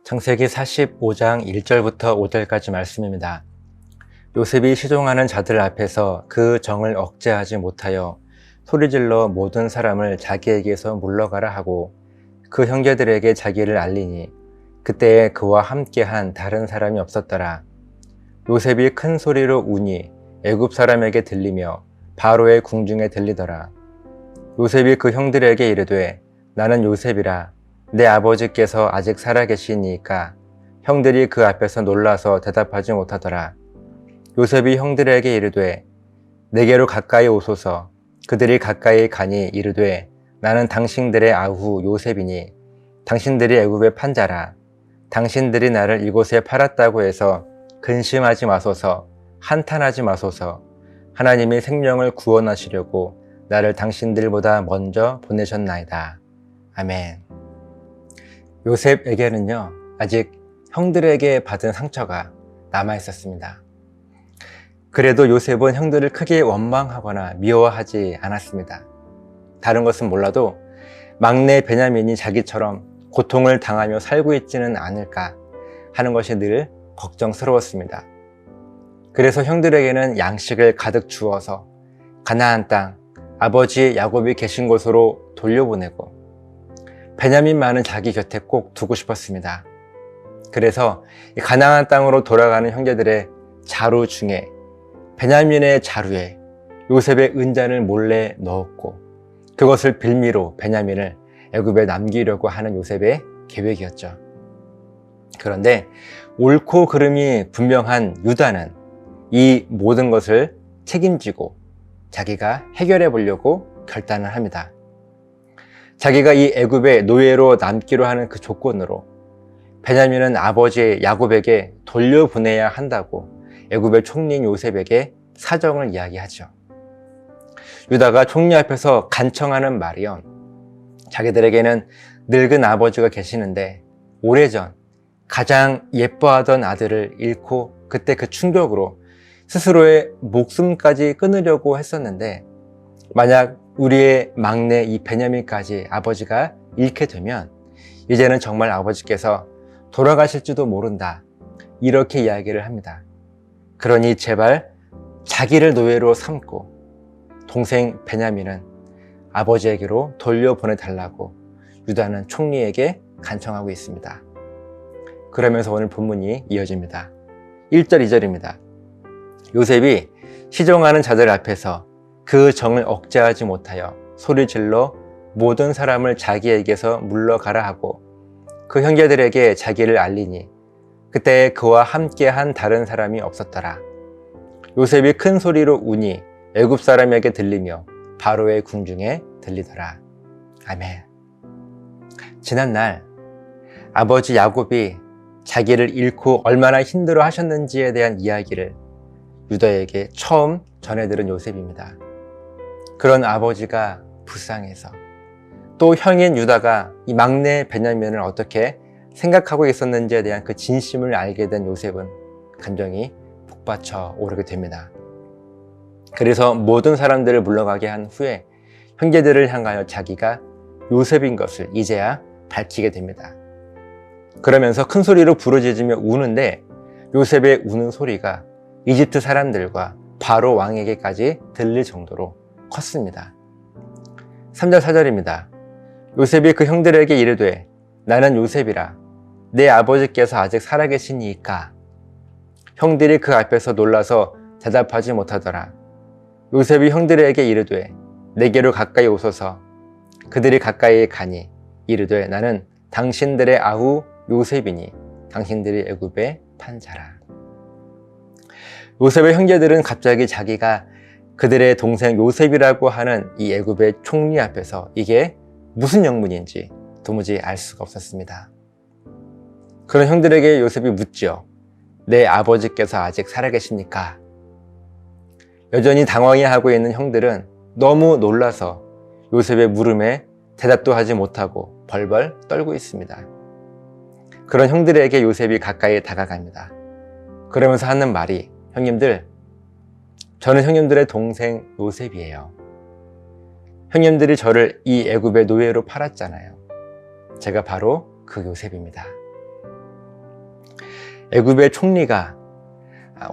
창세기 45장 1절부터 5절까지 말씀입니다. 요셉이 시종하는 자들 앞에서 그 정을 억제하지 못하여 소리질러 모든 사람을 자기에게서 물러가라 하고 그 형제들에게 자기를 알리니 그때에 그와 함께한 다른 사람이 없었더라. 요셉이 큰 소리로 우니 애굽 사람에게 들리며 바로의 궁중에 들리더라. 요셉이 그 형들에게 이르되 나는 요셉이라. 내 아버지께서 아직 살아계시니까 형들이 그 앞에서 놀라서 대답하지 못하더라. 요셉이 형들에게 이르되 내게로 가까이 오소서. 그들이 가까이 가니 이르되 나는 당신들의 아후 요셉이니 당신들이 애굽의 판자라. 당신들이 나를 이곳에 팔았다고 해서 근심하지 마소서. 한탄하지 마소서. 하나님이 생명을 구원하시려고 나를 당신들보다 먼저 보내셨나이다. 아멘. 요셉에게는요, 아직 형들에게 받은 상처가 남아 있었습니다. 그래도 요셉은 형들을 크게 원망하거나 미워하지 않았습니다. 다른 것은 몰라도 막내 베냐민이 자기처럼 고통을 당하며 살고 있지는 않을까 하는 것이 늘 걱정스러웠습니다. 그래서 형들에게는 양식을 가득 주어서 가나안 땅, 아버지 야곱이 계신 곳으로 돌려보내고 베냐민만은 자기 곁에 꼭 두고 싶었습니다. 그래서 가나안 땅으로 돌아가는 형제들의 자루 중에 베냐민의 자루에 요셉의 은잔을 몰래 넣었고 그것을 빌미로 베냐민을 애굽에 남기려고 하는 요셉의 계획이었죠. 그런데 옳고 그름이 분명한 유다는 이 모든 것을 책임지고 자기가 해결해 보려고 결단을 합니다. 자기가 이 애굽의 노예로 남기로 하는 그 조건으로 베냐민은 아버지 야곱에게 돌려보내야 한다고 애굽의 총리인 요셉에게 사정을 이야기하죠. 유다가 총리 앞에서 간청하는 말이요, 자기들에게는 늙은 아버지가 계시는데 오래전 가장 예뻐하던 아들을 잃고 그때 그 충격으로 스스로의 목숨까지 끊으려고 했었는데 만약 우리의 막내 이 베냐민까지 아버지가 잃게 되면 이제는 정말 아버지께서 돌아가실지도 모른다, 이렇게 이야기를 합니다. 그러니 제발 자기를 노예로 삼고 동생 베냐민은 아버지에게로 돌려보내달라고 유다는 총리에게 간청하고 있습니다. 그러면서 오늘 본문이 이어집니다. 1절 2절입니다. 요셉이 시종하는 자들 앞에서 그 정을 억제하지 못하여 소리질러 모든 사람을 자기에게서 물러가라 하고 그 형제들에게 자기를 알리니 그때 그와 함께한 다른 사람이 없었더라. 요셉이 큰 소리로 우니 애굽 사람에게 들리며 바로의 궁중에 들리더라. 아멘. 지난날 아버지 야곱이 자기를 잃고 얼마나 힘들어 하셨는지에 대한 이야기를 유다에게 처음 전해들은 요셉입니다. 그런 아버지가 불쌍해서 또 형인 유다가 이 막내 베냐민을 어떻게 생각하고 있었는지에 대한 그 진심을 알게 된 요셉은 감정이 북받쳐 오르게 됩니다. 그래서 모든 사람들을 물러가게 한 후에 형제들을 향하여 자기가 요셉인 것을 이제야 밝히게 됩니다. 그러면서 큰 소리로 부르짖으며 우는데 요셉의 우는 소리가 이집트 사람들과 바로 왕에게까지 들릴 정도로 컸습니다. 3절 4절입니다. 요셉이 그 형들에게 이르되 나는 요셉이라. 내 아버지께서 아직 살아계시니까. 형들이 그 앞에서 놀라서 대답하지 못하더라. 요셉이 형들에게 이르되 내게로 가까이 오소서. 그들이 가까이 가니 이르되 나는 당신들의 아후 요셉이니 당신들이 애굽의 판자라. 요셉의 형제들은 갑자기 자기가 그들의 동생 요셉이라고 하는 이 애굽의 총리 앞에서 이게 무슨 영문인지 도무지 알 수가 없었습니다. 그런 형들에게 요셉이 묻죠. 내 아버지께서 아직 살아계십니까? 여전히 당황해하고 있는 형들은 너무 놀라서 요셉의 물음에 대답도 하지 못하고 벌벌 떨고 있습니다. 그런 형들에게 요셉이 가까이 다가갑니다. 그러면서 하는 말이, 형님들, 저는 형님들의 동생 요셉이에요. 형님들이 저를 이 애굽의 노예로 팔았잖아요. 제가 바로 그 요셉입니다. 애굽의 총리가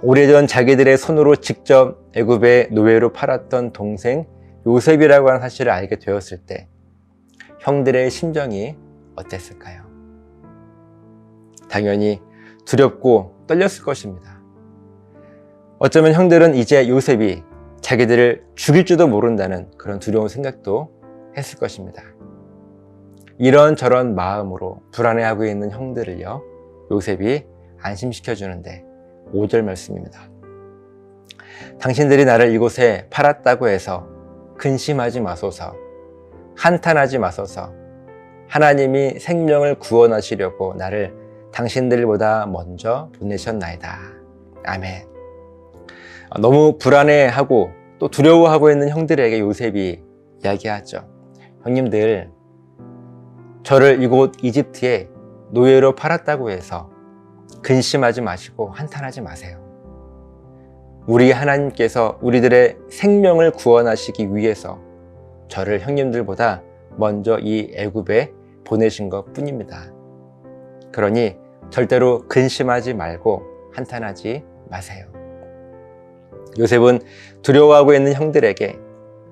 오래전 자기들의 손으로 직접 애굽의 노예로 팔았던 동생 요셉이라고 하는 사실을 알게 되었을 때 형들의 심정이 어땠을까요? 당연히 두렵고 떨렸을 것입니다. 어쩌면 형들은 이제 요셉이 자기들을 죽일지도 모른다는 그런 두려운 생각도 했을 것입니다. 이런저런 마음으로 불안해하고 있는 형들을요, 요셉이 안심시켜주는데 5절 말씀입니다. 당신들이 나를 이곳에 팔았다고 해서 근심하지 마소서, 한탄하지 마소서. 하나님이 생명을 구원하시려고 나를 당신들보다 먼저 보내셨나이다. 아멘. 너무 불안해하고 또 두려워하고 있는 형들에게 요셉이 이야기하죠. 형님들, 저를 이곳 이집트에 노예로 팔았다고 해서 근심하지 마시고 한탄하지 마세요. 우리 하나님께서 우리들의 생명을 구원하시기 위해서 저를 형님들보다 먼저 이 애굽에 보내신 것 뿐입니다. 그러니 절대로 근심하지 말고 한탄하지 마세요. 요셉은 두려워하고 있는 형들에게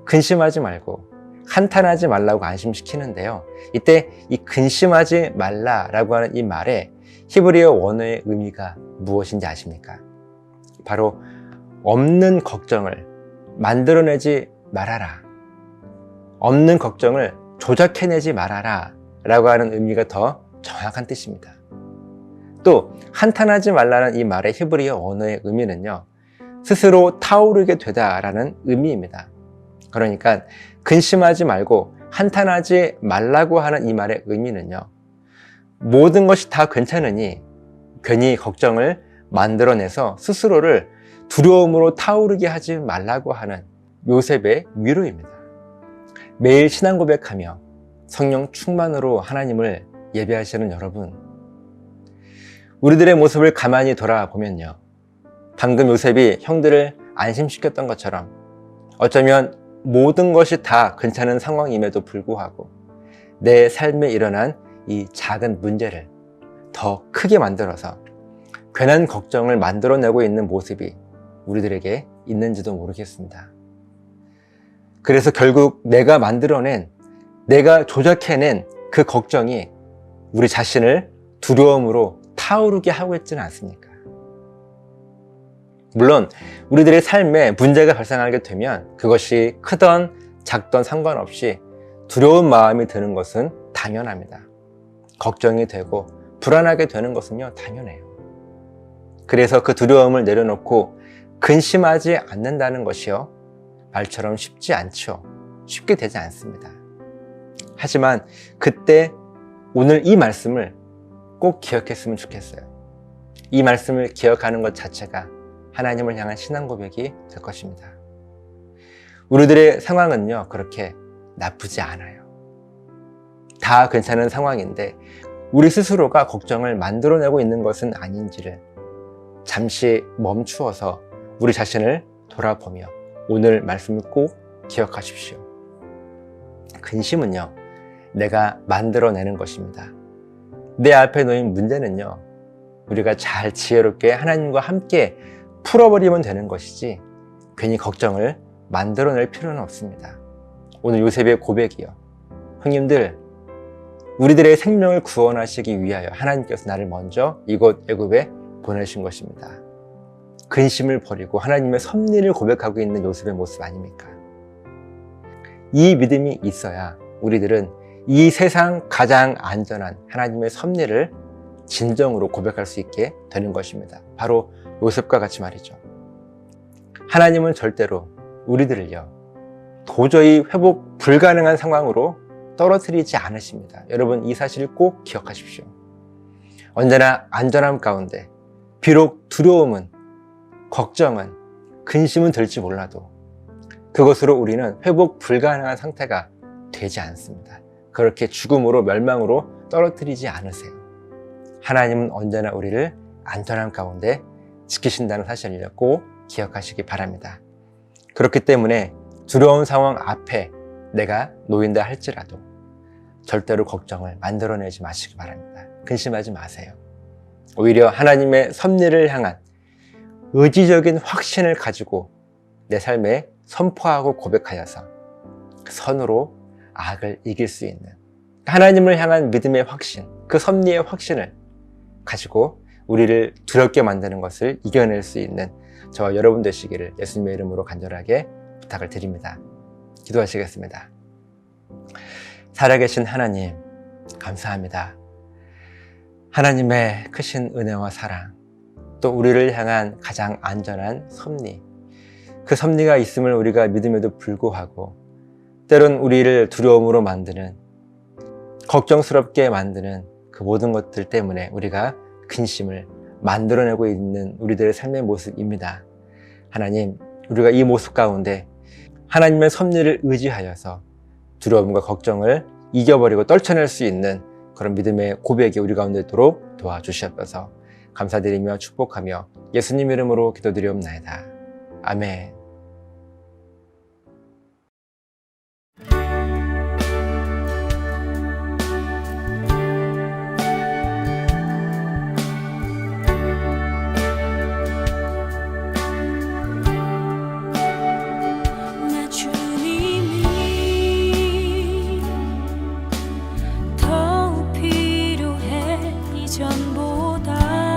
근심하지 말고 한탄하지 말라고 안심시키는데요. 이때 이 근심하지 말라라고 하는 이 말에 히브리어 원어의 의미가 무엇인지 아십니까? 바로 없는 걱정을 만들어내지 말아라. 없는 걱정을 조작해내지 말아라 라고 하는 의미가 더 정확한 뜻입니다. 또 한탄하지 말라는 이 말의 히브리어 원어의 의미는요, 스스로 타오르게 되다라는 의미입니다. 그러니까 근심하지 말고 한탄하지 말라고 하는 이 말의 의미는요, 모든 것이 다 괜찮으니 괜히 걱정을 만들어내서 스스로를 두려움으로 타오르게 하지 말라고 하는 요셉의 위로입니다. 매일 신앙 고백하며 성령 충만으로 하나님을 예배하시는 여러분, 우리들의 모습을 가만히 돌아보면요, 방금 요셉이 형들을 안심시켰던 것처럼 어쩌면 모든 것이 다 괜찮은 상황임에도 불구하고 내 삶에 일어난 이 작은 문제를 더 크게 만들어서 괜한 걱정을 만들어내고 있는 모습이 우리들에게 있는지도 모르겠습니다. 그래서 결국 내가 만들어낸, 내가 조작해낸 그 걱정이 우리 자신을 두려움으로 타오르게 하고 있지는 않습니까? 물론 우리들의 삶에 문제가 발생하게 되면 그것이 크던 작던 상관없이 두려운 마음이 드는 것은 당연합니다. 걱정이 되고 불안하게 되는 것은요, 당연해요. 그래서 그 두려움을 내려놓고 근심하지 않는다는 것이요, 말처럼 쉽지 않죠. 쉽게 되지 않습니다. 하지만 그때 오늘 이 말씀을 꼭 기억했으면 좋겠어요. 이 말씀을 기억하는 것 자체가 하나님을 향한 신앙 고백이 될 것입니다. 우리들의 상황은요, 그렇게 나쁘지 않아요. 다 괜찮은 상황인데 우리 스스로가 걱정을 만들어내고 있는 것은 아닌지를 잠시 멈추어서 우리 자신을 돌아보며 오늘 말씀을 꼭 기억하십시오. 근심은요, 내가 만들어내는 것입니다. 내 앞에 놓인 문제는요, 우리가 잘 지혜롭게 하나님과 함께 풀어버리면 되는 것이지 괜히 걱정을 만들어낼 필요는 없습니다. 오늘 요셉의 고백이요, 형님들, 우리들의 생명을 구원하시기 위하여 하나님께서 나를 먼저 이곳 애굽에 보내신 것입니다. 근심을 버리고 하나님의 섭리를 고백하고 있는 요셉의 모습 아닙니까? 이 믿음이 있어야 우리들은 이 세상 가장 안전한 하나님의 섭리를 진정으로 고백할 수 있게 되는 것입니다. 바로 요셉과 같이 말이죠. 하나님은 절대로 우리들을요, 도저히 회복 불가능한 상황으로 떨어뜨리지 않으십니다. 여러분, 이 사실을 꼭 기억하십시오. 언제나 안전함 가운데 비록 두려움은, 걱정은, 근심은 들지 몰라도 그것으로 우리는 회복 불가능한 상태가 되지 않습니다. 그렇게 죽음으로 멸망으로 떨어뜨리지 않으세요. 하나님은 언제나 우리를 안전함 가운데 지키신다는 사실을 꼭 기억하시기 바랍니다. 그렇기 때문에 두려운 상황 앞에 내가 놓인다 할지라도 절대로 걱정을 만들어내지 마시기 바랍니다. 근심하지 마세요. 오히려 하나님의 섭리를 향한 의지적인 확신을 가지고 내 삶에 선포하고 고백하여서 선으로 악을 이길 수 있는 하나님을 향한 믿음의 확신, 그 섭리의 확신을 가지고 우리를 두렵게 만드는 것을 이겨낼 수 있는 저와 여러분 되시기를 예수님의 이름으로 간절하게 부탁을 드립니다. 기도하시겠습니다. 살아계신 하나님, 감사합니다. 하나님의 크신 은혜와 사랑, 또 우리를 향한 가장 안전한 섭리, 그 섭리가 있음을 우리가 믿음에도 불구하고 때론 우리를 두려움으로 만드는, 걱정스럽게 만드는 그 모든 것들 때문에 우리가 근심을 만들어내고 있는 우리들의 삶의 모습입니다. 하나님, 우리가 이 모습 가운데 하나님의 섭리를 의지하여서 두려움과 걱정을 이겨버리고 떨쳐낼 수 있는 그런 믿음의 고백이 우리 가운데 있도록 도와주시옵소서. 감사드리며 축복하며 예수님 이름으로 기도드리옵나이다. 아멘. 이전보다